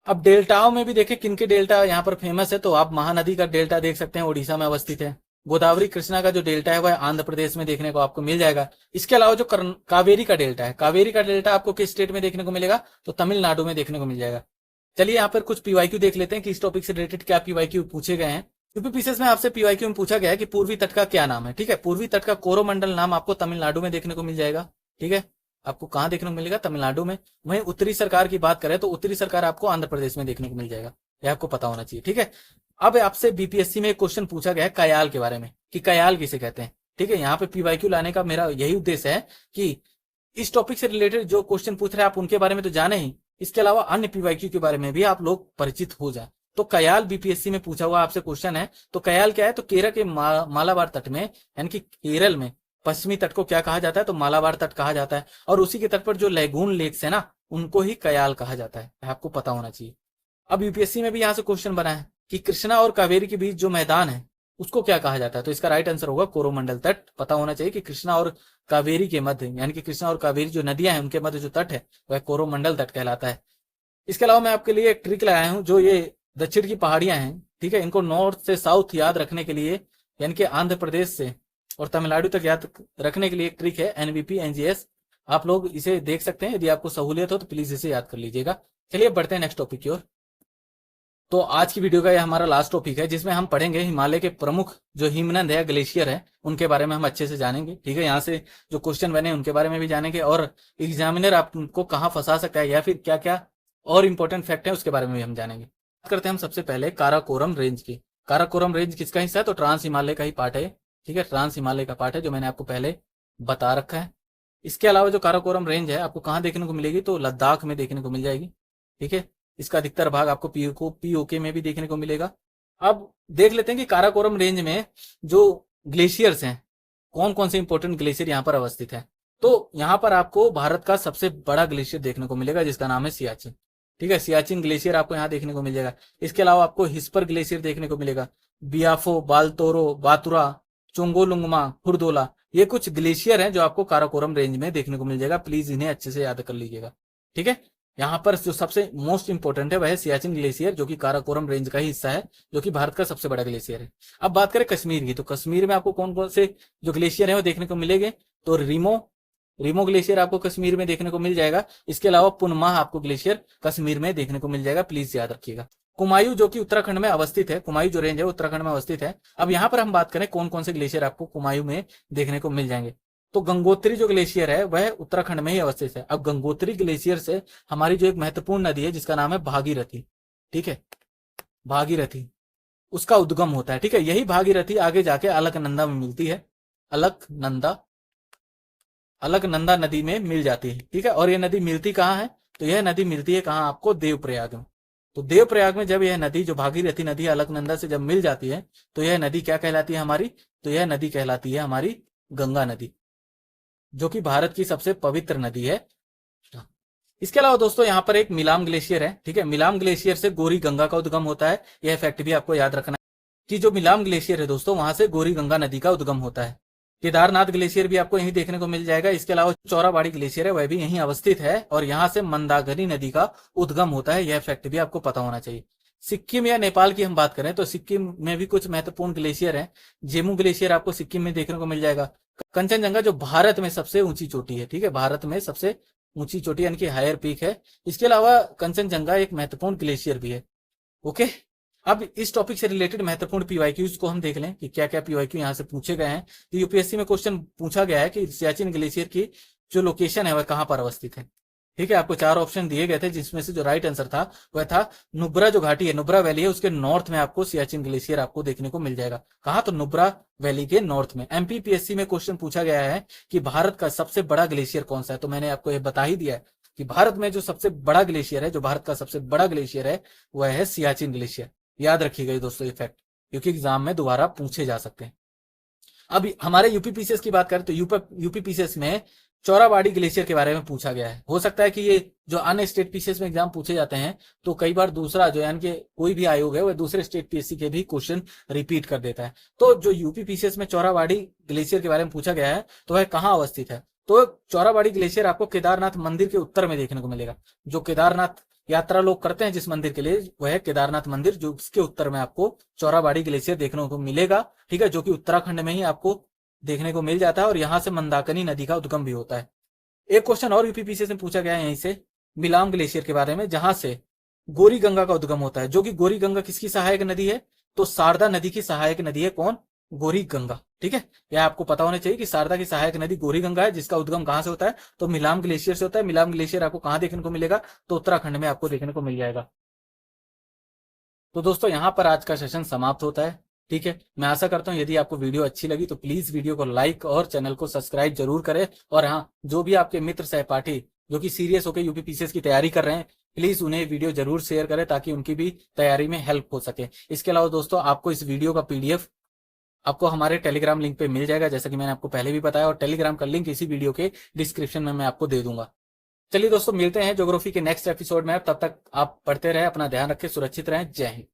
A: अब डेल्टाओं में भी देखें किनके डेल्टा यहाँ पर फेमस है, तो आप महानदी का डेल्टा देख सकते हैं, ओडिशा में अवस्थित है। गोदावरी कृष्णा का जो डेल्टा है वह आंध्र प्रदेश में देखने को आपको मिल जाएगा। इसके अलावा जो कावेरी का डेल्टा है, कावेरी का डेल्टा आपको किस स्टेट में देखने को मिलेगा? तो तमिलनाडु में देखने को मिल जाएगा। चलिए यहाँ पर कुछ पीवाईक्यू देख लेते हैं कि इस टॉपिक से रिलेटेड क्या पीवाईक्यू पूछे गए हैं। यूपी पीसीएस में आपसे पीवाईक्यू में पूछा गया है कि पूर्वी तट का क्या नाम है। ठीक है, पूर्वी तट का कोरोमंडल नाम आपको तमिलनाडु में देखने को मिल जाएगा। ठीक है, आपको कहां देखने को मिलेगा? तमिलनाडु में। वहीं उत्तरी सरकार की बात करें तो उत्तरी सरकार आपको आंध्र प्रदेश में देखने को मिल जाएगा, यह आपको पता होना चाहिए। ठीक है, अब आपसे बीपीएससी में एक क्वेश्चन पूछा गया है कयाल के बारे में कि कयाल किसे कहते हैं। ठीक है, यहाँ पे पीवाईक्यू लाने का मेरा यही उद्देश्य है कि इस टॉपिक से रिलेटेड जो क्वेश्चन पूछ रहे हैं आप उनके बारे में तो जाने ही, इसके अलावा अन्य पीवाईक्यू के बारे में भी आप लोग परिचित हो जाए। तो कयाल बीपीएससी में पूछा हुआ आपसे क्वेश्चन है। तो कयाल क्या है? तो केरल के मालाबार तट में यानी कि केरल में पश्चिमी तट को क्या कहा जाता है? तो मालाबार तट कहा जाता है। और उसी के तट पर जो लैगून लेक्स है ना, उनको ही कयाल कहा जाता है, आपको पता होना चाहिए। अब यूपीएससी में भी यहाँ से क्वेश्चन बना है कि कृष्णा और कावेरी के बीच जो मैदान है उसको क्या कहा जाता है? तो इसका राइट आंसर होगा कोरोमंडल तट। पता होना चाहिए कि कृष्णा और कावेरी के मध्य यानी कि कृष्णा और कावेरी जो नदियां हैं उनके मध्य जो तट है वह कोरोमंडल तट कहलाता है। इसके अलावा मैं आपके लिए एक ट्रिक लाया हूं, जो ये दक्षिण की पहाड़ियां हैं, ठीक है, इनको नॉर्थ से साउथ याद रखने के लिए, यानी कि आंध्र प्रदेश से और तमिलनाडु तक याद रखने के लिए एक ट्रिक है, एनवीपी एनजीएस। आप लोग इसे देख सकते हैं, यदि आपको सहूलियत हो तो प्लीज इसे याद कर लीजिएगा। चलिए बढ़ते हैं नेक्स्ट टॉपिक की ओर। तो आज की वीडियो का यह हमारा लास्ट टॉपिक है, जिसमें हम पढ़ेंगे हिमालय के प्रमुख जो हिमनद है, ग्लेशियर है, उनके बारे में हम अच्छे से जानेंगे। ठीक है, यहाँ से जो क्वेश्चन बने उनके बारे में भी जानेंगे, और एग्जामिनर आपको कहाँ फंसा सकता है या फिर क्या क्या और इंपॉर्टेंट फैक्ट है उसके बारे में भी हम जानेंगे। बात करते हैं हम सबसे पहले काराकोरम रेंज की। काराकोरम रेंज किसका हिस्सा है? तो ट्रांस हिमालय का ही पार्ट है। ठीक है, ट्रांस हिमालय का पार्ट है, जो मैंने आपको पहले बता रखा है। इसके अलावा जो काराकोरम रेंज है आपको कहाँ देखने को मिलेगी? तो लद्दाख में देखने को मिल जाएगी। ठीक है, इसका अधिकतर भाग आपको पीओके में भी देखने को मिलेगा। अब देख लेते हैं कि काराकोरम रेंज में जो ग्लेशियर्स हैं, कौन कौन से इंपॉर्टेंट ग्लेशियर यहाँ पर अवस्थित है। तो यहाँ पर आपको भारत का सबसे बड़ा ग्लेशियर देखने को मिलेगा, जिसका नाम है सियाचिन। ठीक है, सियाचिन ग्लेशियर आपको यहाँ देखने को मिल जाएगा। इसके अलावा आपको हिस्पर ग्लेशियर देखने को मिलेगा, बियाफो, बालतोरो, बातुरा, चोंगोलुंगमा, खुरदोला, ये कुछ ग्लेशियर हैं जो आपको काराकोरम रेंज में देखने को मिल जाएगा। प्लीज इन्हें अच्छे से याद कर लीजिएगा। ठीक है, यहाँ पर जो सबसे मोस्ट इंपोर्टेंट है वह है सियाचिन ग्लेशियर, जो कि काराकोरम रेंज का ही हिस्सा है, जो कि भारत का सबसे बड़ा ग्लेशियर है। अब बात करें कश्मीर की, तो कश्मीर में आपको कौन कौन से जो ग्लेशियर है वो देखने को मिलेंगे? तो रीमो ग्लेशियर आपको कश्मीर में देखने को मिल जाएगा। इसके अलावा पुनमाह आपको ग्लेशियर कश्मीर में देखने को मिल जाएगा, प्लीज याद रखिएगा। कुमायूं जो कि उत्तराखंड में अवस्थित है, कुमायूं जो रेंज है उत्तराखंड में अवस्थित है। अब यहाँ पर हम बात करें कौन कौन से ग्लेशियर आपको कुमायूं में देखने को मिल जाएंगे, तो गंगोत्री जो ग्लेशियर है वह उत्तराखंड में ही अवस्थित है। अब गंगोत्री ग्लेशियर से हमारी जो एक महत्वपूर्ण नदी है जिसका नाम है भागीरथी, ठीक है, भागीरथी, उसका उद्गम होता है। ठीक है, यही भागीरथी आगे जाके अलकनंदा में मिलती है, अलकनंदा नदी में मिल जाती है। ठीक है, और यह नदी मिलती कहाँ है? तो यह नदी मिलती है कहाँ आपको? देवप्रयाग में। तो देवप्रयाग में जब यह नदी जो भागीरथी नदी अलकनंदा से जब मिल जाती है तो यह नदी क्या कहलाती है हमारी? तो यह नदी कहलाती है हमारी गंगा नदी, जो कि भारत की सबसे पवित्र नदी है। इसके अलावा दोस्तों यहाँ पर एक मिलाम ग्लेशियर है। ठीक है, मिलाम ग्लेशियर से गोरी गंगा का उद्गम होता है। यह फैक्ट भी आपको याद रखना है कि जो मिलाम ग्लेशियर है दोस्तों, वहां से गोरी गंगा नदी का उद्गम होता है। केदारनाथ ग्लेशियर भी आपको यहीं देखने को मिल जाएगा। इसके अलावा चौराबाड़ी ग्लेशियर है, वह भी यहीं अवस्थित है, और यहाँ से मंदाकिनी नदी का उद्गम होता है। यह फैक्ट भी आपको पता होना चाहिए। सिक्किम या नेपाल की हम बात करें तो सिक्किम में भी कुछ महत्वपूर्ण ग्लेशियर हैं। जेमू ग्लेशियर आपको सिक्किम में देखने को मिल जाएगा। कंचनजंगा जो भारत में सबसे ऊंची चोटी है, ठीक है, भारत में सबसे ऊंची चोटी यानी कि हायर पीक है। इसके अलावा कंचनजंगा एक महत्वपूर्ण ग्लेशियर भी है। ओके, अब इस टॉपिक से रिलेटेड महत्वपूर्ण पीवाईक्यूज को हम देख लें कि क्या क्या पीवाईक्यू यहाँ से पूछे गए हैं। तो यूपीएससी में क्वेश्चन पूछा गया है कि सियाचिन ग्लेशियर की जो लोकेशन है वह कहाँ पर अवस्थित है। ठीक है, आपको 4 ऑप्शन दिए गए थे, जिसमें से जो राइट आंसर था वह था नुब्रा जो घाटी है, नुब्रा वैली है, उसके नॉर्थ में आपको सियाचिन ग्लेशियर आपको देखने को मिल जाएगा। कहाँ? तो नुब्रा वैली के नॉर्थ में। एमपीपीएससी में क्वेश्चन पूछा गया है कि भारत का सबसे बड़ा ग्लेशियर कौन सा है, तो मैंने आपको यह बता ही दिया है कि भारत में जो सबसे बड़ा ग्लेशियर है, जो भारत का सबसे बड़ा ग्लेशियर है वह है सियाचिन ग्लेशियर। याद रखिएगा दोस्तों ये फैक्ट, क्योंकि एग्जाम में दोबारा पूछे जा सकते हैं। अब हमारे यूपीपीसीएस की बात करें तो यूपीपीसीएस में चौराबाड़ी ग्लेशियर के बारे में पूछा गया है। हो सकता है कि ये जो अन्य स्टेट पीसीएस में एग्जाम पूछे जाते हैं तो कई बार दूसरा जो यानी कि कोई भी आयोग है वह दूसरे स्टेट पीएससी के भी क्वेश्चन रिपीट कर देता है। तो जो यूपीपीसीएस में चौराबाड़ी ग्लेशियर के बारे में पूछा गया है तो वह कहाँ अवस्थित है? तो चौराबाड़ी ग्लेशियर आपको केदारनाथ मंदिर के उत्तर में देखने को मिलेगा। जो केदारनाथ यात्रा लोग करते हैं जिस मंदिर के लिए, वह है केदारनाथ मंदिर, जो उसके उत्तर में आपको चौराबाड़ी ग्लेशियर देखने को मिलेगा। ठीक है, जो कि उत्तराखंड में ही आपको देखने को मिल जाता है, और यहाँ से मंदाकिनी नदी का उद्गम भी होता है। एक क्वेश्चन और यूपीपीसीएस में पूछा गया है यहीं से मिलाम ग्लेशियर के बारे में, जहां से गोरी गंगा का उद्गम होता है। जो कि गोरी गंगा किसकी सहायक नदी है? तो शारदा नदी की सहायक नदी है। कौन? गोरी गंगा। ठीक है, यह आपको पता होना चाहिए कि शारदा की सहायक नदी गोरी गंगा है, जिसका उद्गम कहां से होता है? तो मिलाम ग्लेशियर से होता है। मिलाम ग्लेशियर आपको कहां देखने को मिलेगा? तो उत्तराखंड में आपको देखने को मिल जाएगा। तो दोस्तों यहाँ पर आज का सेशन समाप्त होता है। ठीक है, मैं आशा करता हूँ यदि आपको वीडियो अच्छी लगी तो प्लीज वीडियो को लाइक और चैनल को सब्सक्राइब जरूर करें। और हाँ, जो भी आपके मित्र सहपाठी जो कि सीरियस होकर यूपीपीसीएस की तैयारी कर रहे हैं, प्लीज उन्हें वीडियो जरूर शेयर करें ताकि उनकी भी तैयारी में हेल्प हो सके। इसके अलावा दोस्तों आपको इस वीडियो का पीडीएफ आपको हमारे टेलीग्राम लिंक पे मिल जाएगा, जैसा कि मैंने आपको पहले भी बताया, और टेलीग्राम का लिंक इसी वीडियो के डिस्क्रिप्शन में मैं आपको दे दूंगा। चलिए दोस्तों, मिलते हैं ज्योग्राफी के नेक्स्ट एपिसोड में। तब तक आप पढ़ते रहे, अपना ध्यान रखें, सुरक्षित रहें। जय हिंद।